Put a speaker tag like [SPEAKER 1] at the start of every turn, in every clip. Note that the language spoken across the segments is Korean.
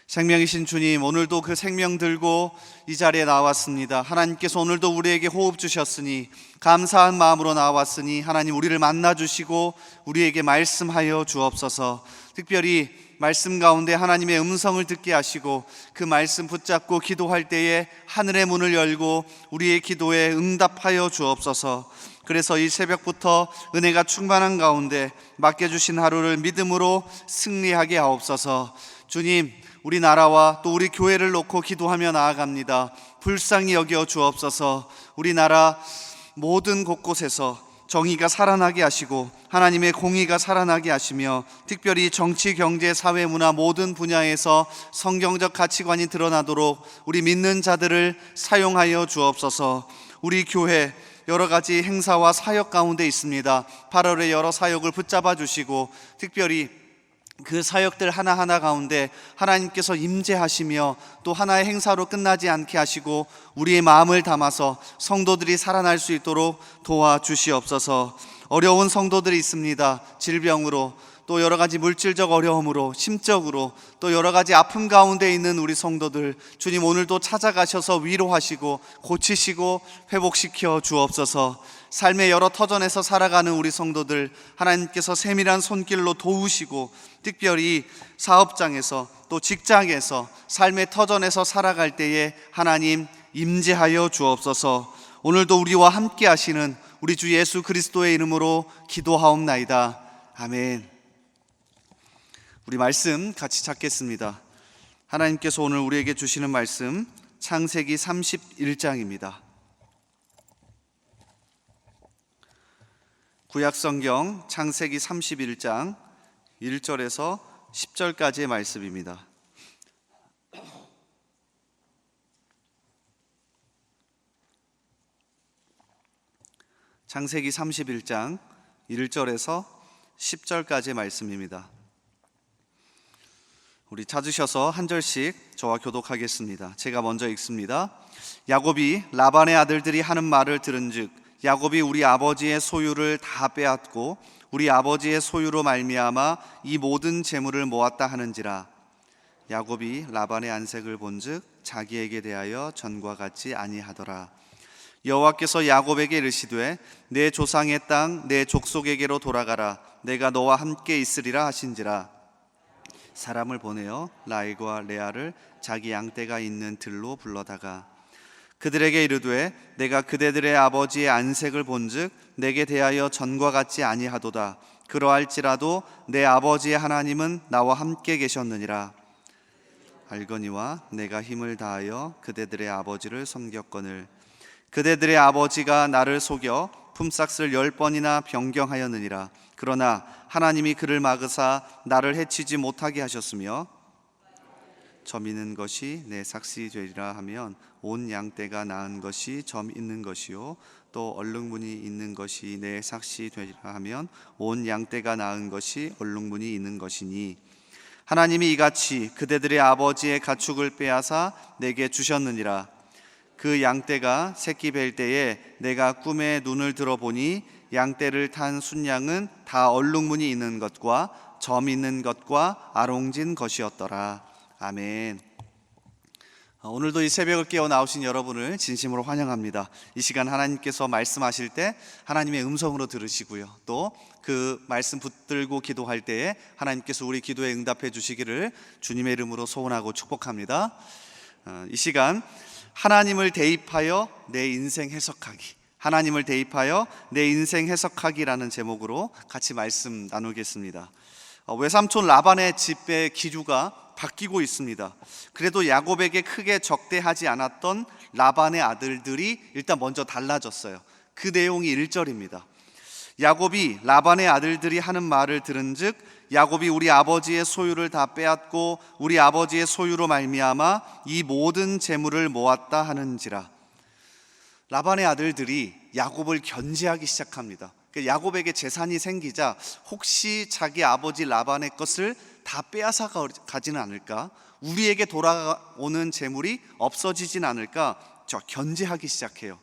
[SPEAKER 1] 생명이신 주님, 오늘도 그 생명 들고 이 자리에 나왔습니다. 하나님께서 오늘도 우리에게 호흡 주셨으니 감사한 마음으로 나왔으니 하나님 우리를 만나 주시고 우리에게 말씀하여 주옵소서. 특별히 말씀 가운데 하나님의 음성을 듣게 하시고 그 말씀 붙잡고 기도할 때에 하늘의 문을 열고 우리의 기도에 응답하여 주옵소서. 그래서 이 새벽부터 은혜가 충만한 가운데 맡겨주신 하루를 믿음으로 승리하게 하옵소서. 주님, 우리나라와 또 우리 교회를 놓고 기도하며 나아갑니다. 불쌍히 여겨 주옵소서. 우리나라 모든 곳곳에서 정의가 살아나게 하시고 하나님의 공의가 살아나게 하시며 특별히 정치, 경제, 사회, 문화 모든 분야에서 성경적 가치관이 드러나도록 우리 믿는 자들을 사용하여 주옵소서. 우리 교회 여러 가지 행사와 사역 가운데 있습니다. 8월에 여러 사역을 붙잡아 주시고 특별히 그 사역들 하나하나 가운데 하나님께서 임재하시며 또 하나의 행사로 끝나지 않게 하시고 우리의 마음을 담아서 성도들이 살아날 수 있도록 도와주시옵소서. 어려운 성도들이 있습니다. 질병으로 또 여러 가지 물질적 어려움으로 심적으로 또 여러 가지 아픔 가운데 있는 우리 성도들, 주님 오늘도 찾아가셔서 위로하시고 고치시고 회복시켜 주옵소서. 삶의 여러 터전에서 살아가는 우리 성도들 하나님께서 세밀한 손길로 도우시고 특별히 사업장에서 또 직장에서 삶의 터전에서 살아갈 때에 하나님 임재하여 주옵소서. 오늘도 우리와 함께 하시는 우리 주 예수 그리스도의 이름으로 기도하옵나이다. 아멘. 우리 말씀 같이 찾겠습니다. 하나님께서 오늘 우리에게 주시는 말씀 창세기 31장입니다. 구약성경 창세기 31장 1절에서 10절까지의 말씀입니다. 창세기 31장 1절에서 10절까지의 말씀입니다. 우리 찾으셔서 한 절씩 저와 교독하겠습니다. 제가 먼저 읽습니다. 야곱이 라반의 아들들이 하는 말을 들은즉 야곱이 우리 아버지의 소유를 다 빼앗고 우리 아버지의 소유로 말미암아 이 모든 재물을 모았다 하는지라. 야곱이 라반의 안색을 본즉 자기에게 대하여 전과 같지 아니하더라. 여호와께서 야곱에게 이르시되 내 조상의 땅 내 족속에게로 돌아가라. 내가 너와 함께 있으리라 하신지라. 사람을 보내어 라헬과 레아를 자기 양떼가 있는 들로 불러다가 그들에게 이르되 내가 그대들의 아버지의 안색을 본즉 내게 대하여 전과 같지 아니하도다. 그러할지라도 내 아버지의 하나님은 나와 함께 계셨느니라. 알거니와 내가 힘을 다하여 그대들의 아버지를 섬겼거늘 그대들의 아버지가 나를 속여 품삯을 10번이나 변경하였느니라. 그러나 하나님이 그를 막으사 나를 해치지 못하게 하셨으며 점 있는 것이 내 삭시 되리라 하면 온 양떼가 낳은 것이 점 있는 것이요 또 얼룩무늬 있는 것이 내 삭시 되리라 하면 온 양떼가 낳은 것이 얼룩무늬 있는 것이니 하나님이 이같이 그대들의 아버지의 가축을 빼앗아 내게 주셨느니라. 그 양떼가 새끼 뵐 때에 내가 꿈에 눈을 들어보니 양떼를 탄 순양은 다 얼룩무늬 있는 것과 점 있는 것과 아롱진 것이었더라. 아멘. 오늘도 이 새벽을 깨어 나오신 여러분을 진심으로 환영합니다. 이 시간 하나님께서 말씀하실 때 하나님의 음성으로 들으시고요, 또 그 말씀 붙들고 기도할 때에 하나님께서 우리 기도에 응답해 주시기를 주님의 이름으로 소원하고 축복합니다. 이 시간 하나님을 대입하여 내 인생 해석하기, 하나님을 대입하여 내 인생 해석하기라는 제목으로 같이 말씀 나누겠습니다. 외삼촌 라반의 집의 기류가 바뀌고 있습니다. 그래도 야곱에게 크게 적대하지 않았던 라반의 아들들이 일단 먼저 달라졌어요. 그 내용이 1절입니다. 야곱이 라반의 아들들이 하는 말을 들은즉 야곱이 우리 아버지의 소유를 다 빼앗고 우리 아버지의 소유로 말미암아 이 모든 재물을 모았다 하는지라. 라반의 아들들이 야곱을 견제하기 시작합니다. 야곱에게 재산이 생기자 혹시 자기 아버지 라반의 것을 다 빼앗아 가지는 않을까? 우리에게 돌아오는 재물이 없어지진 않을까? 견제하기 시작해요.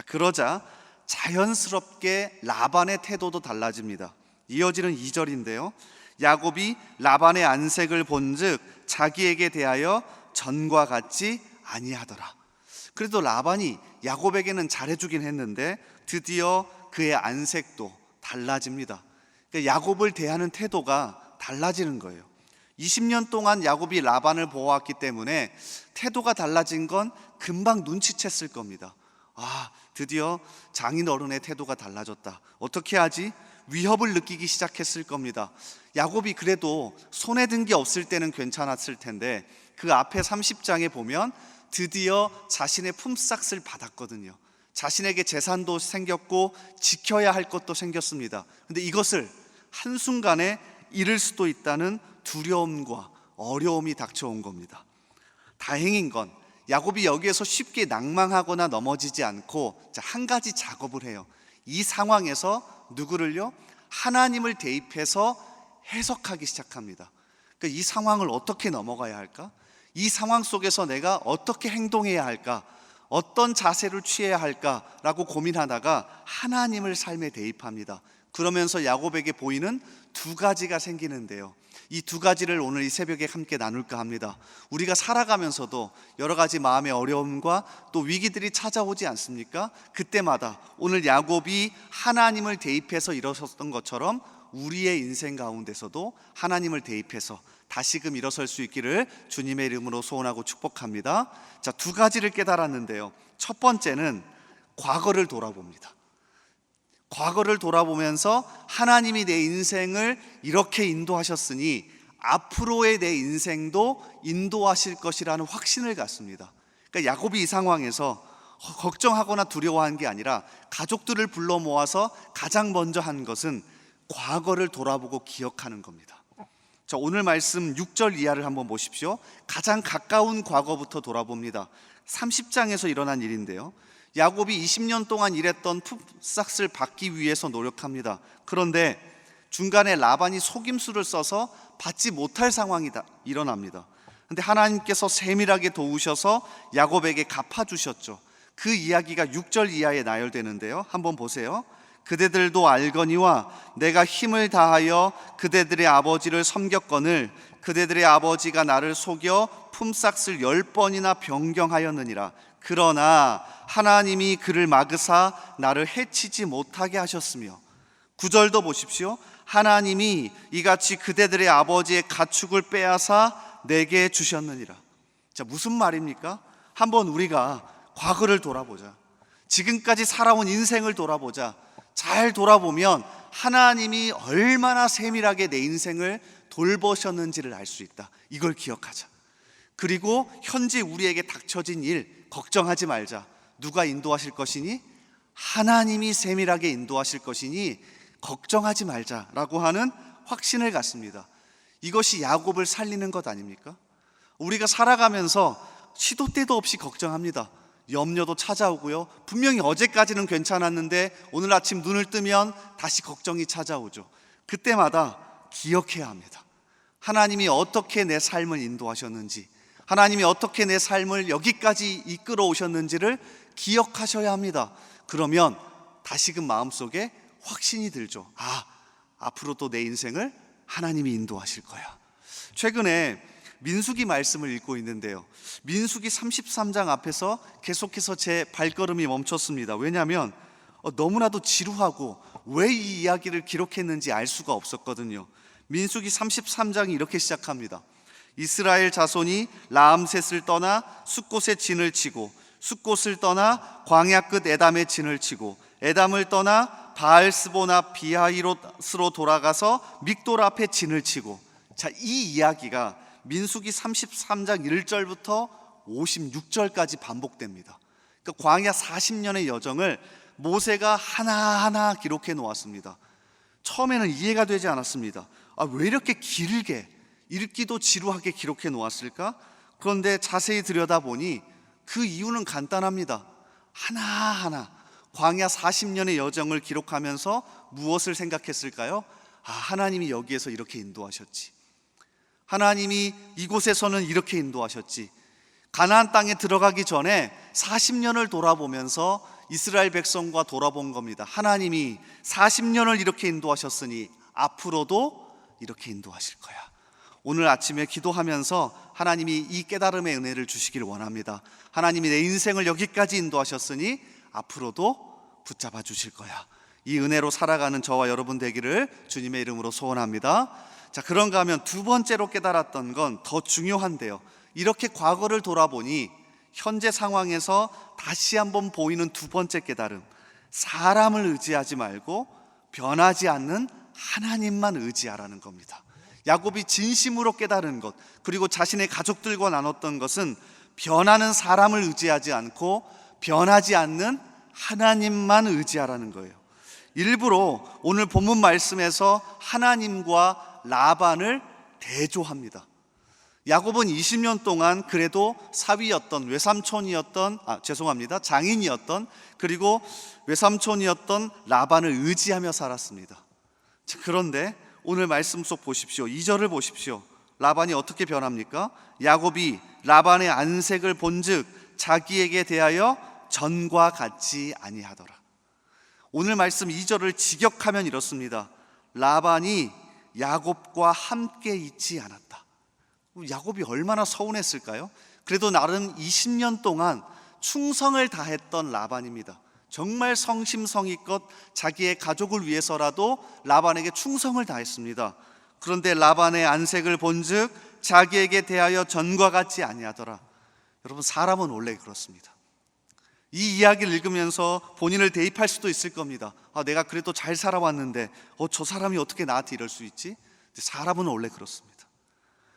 [SPEAKER 1] 그러자 자연스럽게 라반의 태도도 달라집니다. 이어지는 2절인데요. 야곱이 라반의 안색을 본즉 자기에게 대하여 전과 같지 아니하더라. 그래도 라반이 야곱에게는 잘해주긴 했는데 드디어 그의 안색도 달라집니다. 그러니까 야곱을 대하는 태도가 달라지는 거예요. 20년 동안 야곱이 라반을 보아왔기 때문에 태도가 달라진 건 금방 눈치챘을 겁니다. 드디어 장인 어른의 태도가 달라졌다. 어떻게 하지? 위협을 느끼기 시작했을 겁니다. 야곱이 그래도 손에 든 게 없을 때는 괜찮았을 텐데 그 앞에 30장에 보면 드디어 자신의 품삯을 받았거든요. 자신에게 재산도 생겼고 지켜야 할 것도 생겼습니다. 근데 이것을 한순간에 잃을 수도 있다는 두려움과 어려움이 닥쳐온 겁니다. 다행인 건 야곱이 여기에서 쉽게 낭망하거나 넘어지지 않고 한 가지 작업을 해요. 이 상황에서 누구를요? 하나님을 대입해서 해석하기 시작합니다. 그러니까 이 상황을 어떻게 넘어가야 할까? 이 상황 속에서 내가 어떻게 행동해야 할까? 어떤 자세를 취해야 할까라고 고민하다가 하나님을 삶에 대입합니다. 그러면서 야곱에게 보이는 두 가지가 생기는데요. 이 두 가지를 오늘 이 새벽에 함께 나눌까 합니다. 우리가 살아가면서도 여러 가지 마음의 어려움과 또 위기들이 찾아오지 않습니까? 그때마다 오늘 야곱이 하나님을 대입해서 일어섰던 것처럼 우리의 인생 가운데서도 하나님을 대입해서 다시금 일어설 수 있기를 주님의 이름으로 소원하고 축복합니다. 자, 두 가지를 깨달았는데요. 첫 번째는 과거를 돌아봅니다. 과거를 돌아보면서 하나님이 내 인생을 이렇게 인도하셨으니 앞으로의 내 인생도 인도하실 것이라는 확신을 갖습니다. 그러니까 야곱이 이 상황에서 걱정하거나 두려워한 게 아니라 가족들을 불러 모아서 가장 먼저 한 것은 과거를 돌아보고 기억하는 겁니다. 자, 오늘 말씀 6절 이하를 한번 보십시오. 가장 가까운 과거부터 돌아봅니다. 30장에서 일어난 일인데요. 야곱이 20년 동안 일했던 품삯을 받기 위해서 노력합니다. 그런데 중간에 라반이 속임수를 써서 받지 못할 상황이 일어납니다. 그런데 하나님께서 세밀하게 도우셔서 야곱에게 갚아주셨죠. 그 이야기가 6절 이하에 나열되는데요. 한번 보세요. 그대들도 알거니와 내가 힘을 다하여 그대들의 아버지를 섬겼거늘 그대들의 아버지가 나를 속여 품삯을 10번이나 변경하였느니라. 그러나 하나님이 그를 막으사 나를 해치지 못하게 하셨으며 9절도 보십시오. 하나님이 이같이 그대들의 아버지의 가축을 빼앗아 내게 주셨느니라. 자, 무슨 말입니까? 한번 우리가 과거를 돌아보자. 지금까지 살아온 인생을 돌아보자. 잘 돌아보면 하나님이 얼마나 세밀하게 내 인생을 돌보셨는지를 알 수 있다. 이걸 기억하자. 그리고 현재 우리에게 닥쳐진 일 걱정하지 말자. 누가 인도하실 것이니? 하나님이 세밀하게 인도하실 것이니 걱정하지 말자라고 하는 확신을 갖습니다. 이것이 야곱을 살리는 것 아닙니까? 우리가 살아가면서 시도 때도 없이 걱정합니다. 염려도 찾아오고요. 분명히 어제까지는 괜찮았는데 오늘 아침 눈을 뜨면 다시 걱정이 찾아오죠. 그때마다 기억해야 합니다. 하나님이 어떻게 내 삶을 인도하셨는지, 하나님이 어떻게 내 삶을 여기까지 이끌어 오셨는지를 기억하셔야 합니다. 그러면 다시금 마음속에 확신이 들죠. 앞으로도 내 인생을 하나님이 인도하실 거야. 최근에 민수기 말씀을 읽고 있는데요. 민수기 33장 앞에서 계속해서 제 발걸음이 멈췄습니다. 왜냐하면 너무나도 지루하고 왜 이 이야기를 기록했는지 알 수가 없었거든요. 민수기 33장이 이렇게 시작합니다. 이스라엘 자손이 라암셋을 떠나 숫곳에 진을 치고 숫곳을 떠나 광야 끝 에담에 진을 치고 에담을 떠나 바알스보나 비하이롯으로 돌아가서 믹돌 앞에 진을 치고. 자, 이 이야기가 민수기 33장 1절부터 56절까지 반복됩니다. 그러니까 광야 40년의 여정을 모세가 하나하나 기록해 놓았습니다. 처음에는 이해가 되지 않았습니다. 왜 이렇게 길게, 읽기도 지루하게 기록해 놓았을까? 그런데 자세히 들여다보니 그 이유는 간단합니다. 하나하나 광야 40년의 여정을 기록하면서 무엇을 생각했을까요? 하나님이 여기에서 이렇게 인도하셨지. 하나님이 이곳에서는 이렇게 인도하셨지. 가나안 땅에 들어가기 전에 40년을 돌아보면서 이스라엘 백성과 돌아본 겁니다. 하나님이 40년을 이렇게 인도하셨으니 앞으로도 이렇게 인도하실 거야. 오늘 아침에 기도하면서 하나님이 이 깨달음의 은혜를 주시길 원합니다. 하나님이 내 인생을 여기까지 인도하셨으니 앞으로도 붙잡아 주실 거야. 이 은혜로 살아가는 저와 여러분 되기를 주님의 이름으로 소원합니다. 자, 그런가 하면 두 번째로 깨달았던 건 더 중요한데요. 이렇게 과거를 돌아보니 현재 상황에서 다시 한번 보이는 두 번째 깨달음, 사람을 의지하지 말고 변하지 않는 하나님만 의지하라는 겁니다. 야곱이 진심으로 깨달은 것, 그리고 자신의 가족들과 나눴던 것은 변하는 사람을 의지하지 않고 변하지 않는 하나님만 의지하라는 거예요. 일부러 오늘 본문 말씀에서 하나님과 라반을 대조합니다. 야곱은 20년 동안 그래도 사위였던 장인이었던 그리고 외삼촌이었던 라반을 의지하며 살았습니다. 그런데 오늘 말씀 속 보십시오. 2절을 보십시오. 라반이 어떻게 변합니까? 야곱이 라반의 안색을 본즉 자기에게 대하여 전과 같지 아니하더라. 오늘 말씀 2절을 직역하면 이렇습니다. 라반이 야곱과 함께 있지 않았다. 야곱이 얼마나 서운했을까요? 그래도 나름 20년 동안 충성을 다했던 라반입니다. 정말 성심성의껏 자기의 가족을 위해서라도 라반에게 충성을 다했습니다. 그런데 라반의 안색을 본즉 자기에게 대하여 전과 같지 아니하더라. 여러분, 사람은 원래 그렇습니다. 이 이야기를 읽으면서 본인을 대입할 수도 있을 겁니다. 내가 그래도 잘 살아왔는데 저 사람이 어떻게 나한테 이럴 수 있지? 사람은 원래 그렇습니다.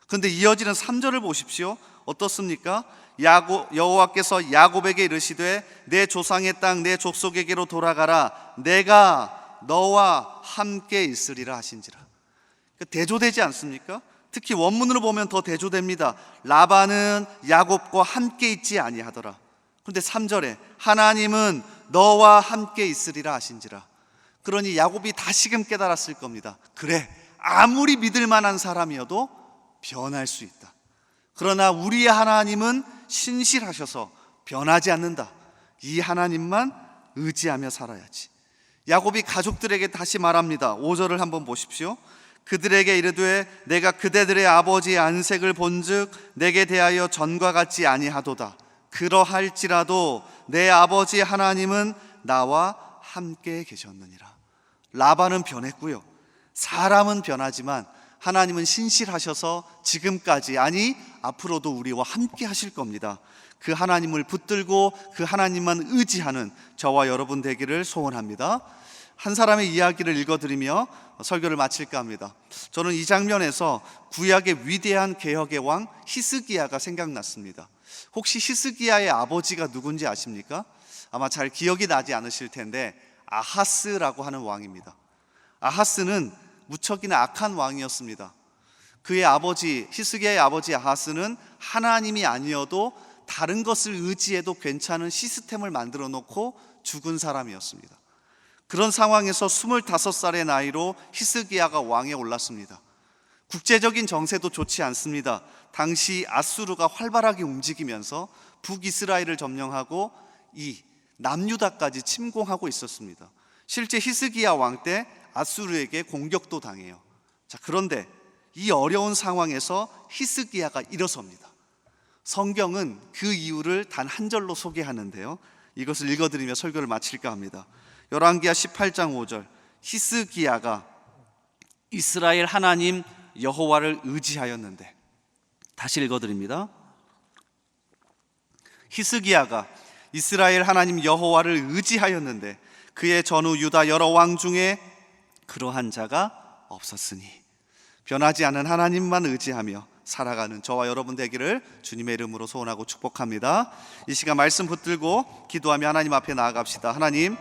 [SPEAKER 1] 그런데 이어지는 3절을 보십시오. 어떻습니까? 여호와께서 야곱에게 이르시되 내 조상의 땅 내 족속에게로 돌아가라. 내가 너와 함께 있으리라 하신지라. 대조되지 않습니까? 특히 원문으로 보면 더 대조됩니다. 라반은 야곱과 함께 있지 아니하더라. 그런데 3절에 하나님은 너와 함께 있으리라 하신지라. 그러니 야곱이 다시금 깨달았을 겁니다. 그래, 아무리 믿을 만한 사람이어도 변할 수 있다. 그러나 우리의 하나님은 신실하셔서 변하지 않는다. 이 하나님만 의지하며 살아야지. 야곱이 가족들에게 다시 말합니다. 5절을 한번 보십시오. 그들에게 이르되 내가 그대들의 아버지의 안색을 본즉 내게 대하여 전과 같지 아니하도다. 그러할지라도 내 아버지 하나님은 나와 함께 계셨느니라. 라반은 변했고요, 사람은 변하지만 하나님은 신실하셔서 지금까지, 아니 앞으로도 우리와 함께 하실 겁니다. 그 하나님을 붙들고 그 하나님만 의지하는 저와 여러분 되기를 소원합니다. 한 사람의 이야기를 읽어드리며 설교를 마칠까 합니다. 저는 이 장면에서 구약의 위대한 개혁의 왕 히스기야가 생각났습니다. 혹시 히스기야의 아버지가 누군지 아십니까? 아마 잘 기억이 나지 않으실 텐데 아하스라고 하는 왕입니다. 아하스는 무척이나 악한 왕이었습니다. 그의 아버지, 히스기야의 아버지 아하스는 하나님이 아니어도 다른 것을 의지해도 괜찮은 시스템을 만들어 놓고 죽은 사람이었습니다. 그런 상황에서 25살의 나이로 히스기야가 왕에 올랐습니다. 국제적인 정세도 좋지 않습니다. 당시 아수르가 활발하게 움직이면서 북이스라엘을 점령하고 이 남유다까지 침공하고 있었습니다. 실제 히스기야 왕 때 아수르에게 공격도 당해요. 그런데 이 어려운 상황에서 히스기야가 일어섭니다. 성경은 그 이유를 단 한 절로 소개하는데요, 이것을 읽어드리며 설교를 마칠까 합니다. 열왕기하 18장 5절, 히스기야가 이스라엘 하나님 여호와를 의지하였는데, 다시 읽어드립니다. 히스기야가 이스라엘 하나님 여호와를 의지하였는데 그의 전후 유다 여러 왕 중에 그러한 자가 없었으니. 변하지 않은 하나님만 의지하며 살아가는 저와 여러분 되기를 주님의 이름으로 소원하고 축복합니다. 이 시간 말씀 붙들고 기도하며 하나님 앞에 나아갑시다. 하나님,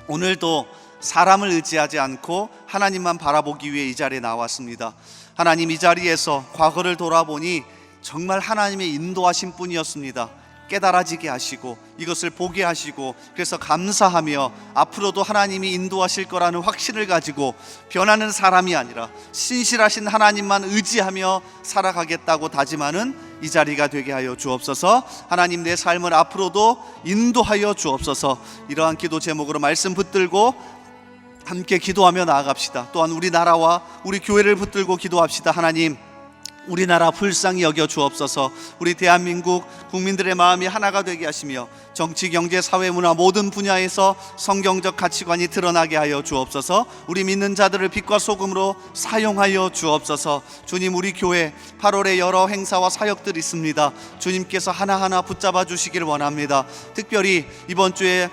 [SPEAKER 1] 오늘도 사람을 의지하지 않고 하나님만 바라보기 위해 이 자리에 나왔습니다. 하나님, 이 자리에서 과거를 돌아보니 정말 하나님의 인도하심 뿐이었습니다. 깨달아지게 하시고 이것을 보게 하시고, 그래서 감사하며 앞으로도 하나님이 인도하실 거라는 확신을 가지고 변하는 사람이 아니라 신실하신 하나님만 의지하며 살아가겠다고 다짐하는 이 자리가 되게 하여 주옵소서. 하나님, 내 삶을 앞으로도 인도하여 주옵소서. 이러한 기도 제목으로 말씀 붙들고 함께 기도하며 나아갑시다. 또한 우리 나라와 우리 교회를 붙들고 기도합시다. 하나님, 우리나라 불쌍히 여겨 주옵소서. 우리 대한민국 국민들의 마음이 하나가 되게 하시며 정치, 경제, 사회, 문화 모든 분야에서 성경적 가치관이 드러나게 하여 주옵소서. 우리 믿는 자들을 빛과 소금으로 사용하여 주옵소서. 주님, 우리 교회 8월에 여러 행사와 사역들이 있습니다. 주님께서 하나하나 붙잡아 주시기를 원합니다. 특별히 이번 주에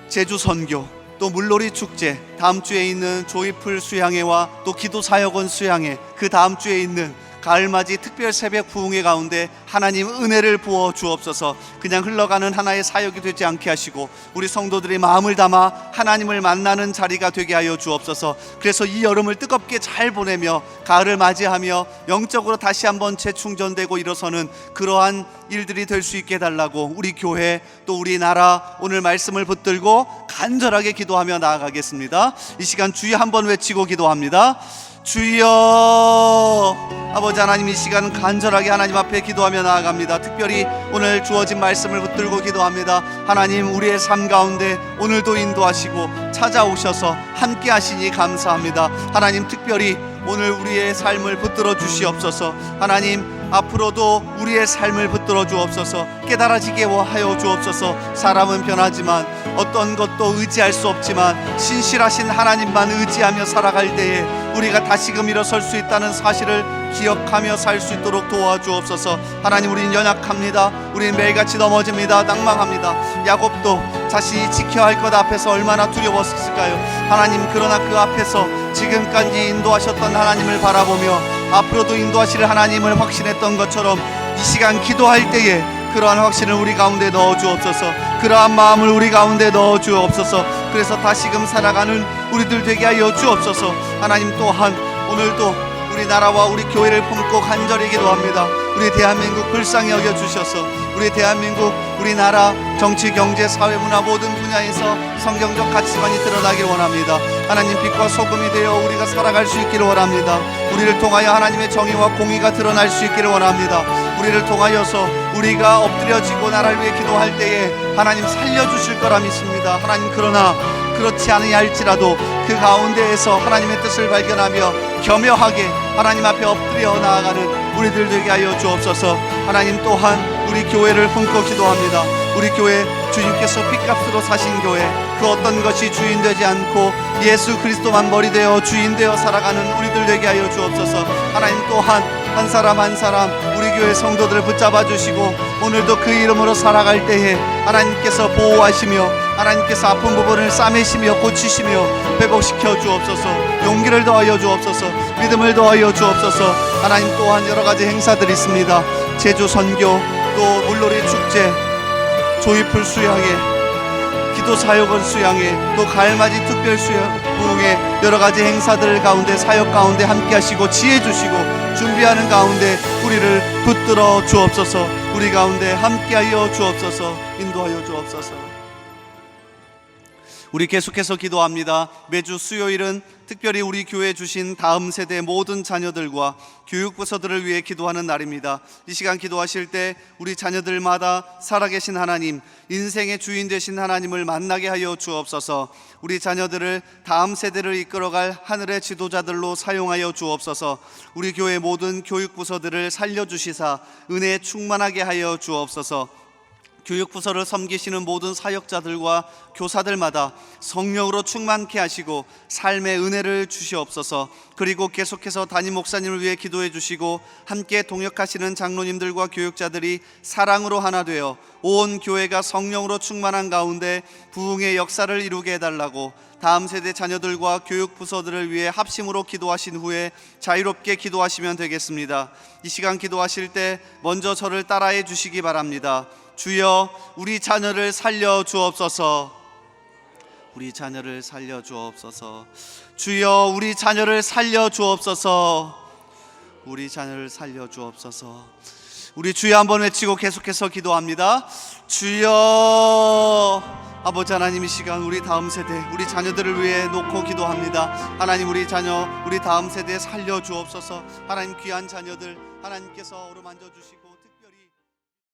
[SPEAKER 1] 제주 선교, 또 물놀이 축제, 다음 주에 있는 조이풀 수양회와 또 기도 사역원 수양회, 그 다음 주에 있는 가을맞이 특별 새벽 부흥회 가운데 하나님 은혜를 부어 주옵소서. 그냥 흘러가는 하나의 사역이 되지 않게 하시고 우리 성도들의 마음을 담아 하나님을 만나는 자리가 되게 하여 주옵소서. 그래서 이 여름을 뜨겁게 잘 보내며 가을을 맞이하며 영적으로 다시 한번 재충전되고 일어서는 그러한 일들이 될 수 있게 해달라고 우리 교회 또 우리나라 오늘 말씀을 붙들고 간절하게 기도하며 나아가겠습니다. 이 시간 주여 한번 외치고 기도합니다. 주여. 아버지 하나님, 이 시간 간절하게 하나님 앞에 기도하며 나아갑니다. 특별히 오늘 주어진 말씀을 붙들고 기도합니다. 하나님, 우리의 삶 가운데 오늘도 인도하시고 찾아오셔서 함께 하시니 감사합니다. 하나님, 특별히 오늘 우리의 삶을 붙들어 주시옵소서. 하나님, 앞으로도 우리의 삶을 붙들어 주옵소서. 깨달아지게 하여 주옵소서. 사람은 변하지만 어떤 것도 의지할 수 없지만 신실하신 하나님만 의지하며 살아갈 때에 우리가 다시금 일어설 수 있다는 사실을 기억하며 살 수 있도록 도와주옵소서. 하나님, 우린 연약합니다. 우린 매일같이 넘어집니다. 낭망합니다. 야곱도 자신이 지켜야 할 것 앞에서 얼마나 두려웠을까요? 하나님, 그러나 그 앞에서 지금까지 인도하셨던 하나님을 바라보며 앞으로도 인도하실 하나님을 확신했던 것처럼 이 시간 기도할 때에 그러한 확신을 우리 가운데 넣어 주옵소서. 그러한 마음을 우리 가운데 넣어 주옵소서. 그래서 다시금 살아가는 우리들 되게 하여 주옵소서. 하나님, 또한 오늘도 우리나라와 우리 교회를 품고 간절히 기도합니다. 우리 대한민국 불쌍히 여겨주셔서 우리 대한민국, 우리나라 정치, 경제, 사회, 문화 모든 분야에서 성경적 가치관이 드러나길 원합니다. 하나님, 빛과 소금이 되어 우리가 살아갈 수 있기를 원합니다. 우리를 통하여 하나님의 정의와 공의가 드러날 수 있기를 원합니다. 우리를 통하여서 우리가 엎드려지고 나라를 위해 기도할 때에 하나님 살려주실 거라 믿습니다. 하나님, 그러나 그렇지 않으냐 할지라도 그 가운데에서 하나님의 뜻을 발견하며 겸허하게 하나님 앞에 엎드려 나아가는 우리들 되게 하여 주옵소서. 하나님, 또한 우리 교회를 품고 기도합니다. 우리 교회, 주님께서 핏값으로 사신 교회, 그 어떤 것이 주인 되지 않고 예수 그리스도만 머리 되어 주인 되어 살아가는 우리들 되게 하여 주옵소서. 하나님, 또한 한 사람 한 사람 우리 교회 성도들을 붙잡아 주시고 오늘도 그 이름으로 살아갈 때에 하나님께서 보호하시며 하나님께서 아픈 부분을 싸매시며 고치시며 회복시켜 주옵소서. 용기를 더하여 주옵소서. 믿음을 더하여 주옵소서. 하나님, 또한 여러 가지 행사들이 있습니다. 제주 선교, 또 물놀이 축제, 조이풀 수양회, 기도 사역원 수양회, 또 가을맞이 특별 수양 부흥회, 여러 가지 행사들 가운데 사역 가운데 함께 하시고 지혜 주시고 준비하는 가운데 우리를 붙들어 주옵소서. 우리 가운데 함께하여 주옵소서. 인도하여 주옵소서. 우리 계속해서 기도합니다. 매주 수요일은 특별히 우리 교회에 주신 다음 세대 모든 자녀들과 교육부서들을 위해 기도하는 날입니다. 이 시간 기도하실 때 우리 자녀들마다 살아계신 하나님, 인생의 주인 되신 하나님을 만나게 하여 주옵소서. 우리 자녀들을 다음 세대를 이끌어갈 하늘의 지도자들로 사용하여 주옵소서. 우리 교회 모든 교육부서들을 살려주시사 은혜에 충만하게 하여 주옵소서. 교육부서를 섬기시는 모든 사역자들과 교사들마다 성령으로 충만케 하시고 삶의 은혜를 주시옵소서. 그리고 계속해서 담임 목사님을 위해 기도해 주시고 함께 동역하시는 장로님들과 교육자들이 사랑으로 하나 되어 온 교회가 성령으로 충만한 가운데 부흥의 역사를 이루게 해달라고 다음 세대 자녀들과 교육부서들을 위해 합심으로 기도하신 후에 자유롭게 기도하시면 되겠습니다. 이 시간 기도하실 때 먼저 저를 따라해 주시기 바랍니다. 주여, 우리 자녀를 살려 주옵소서. 우리 자녀를 살려 주옵소서. 주여, 우리 자녀를 살려 주옵소서. 우리 자녀를 살려 주옵소서. 우리 주여 한번 외치고 계속해서 기도합니다. 주여. 아버지 하나님, 이 시간 우리 다음 세대, 우리 자녀들을 위해 놓고 기도합니다. 하나님, 우리 자녀, 우리 다음 세대 살려 주옵소서. 하나님, 귀한 자녀들 하나님께서 어루만져 주시고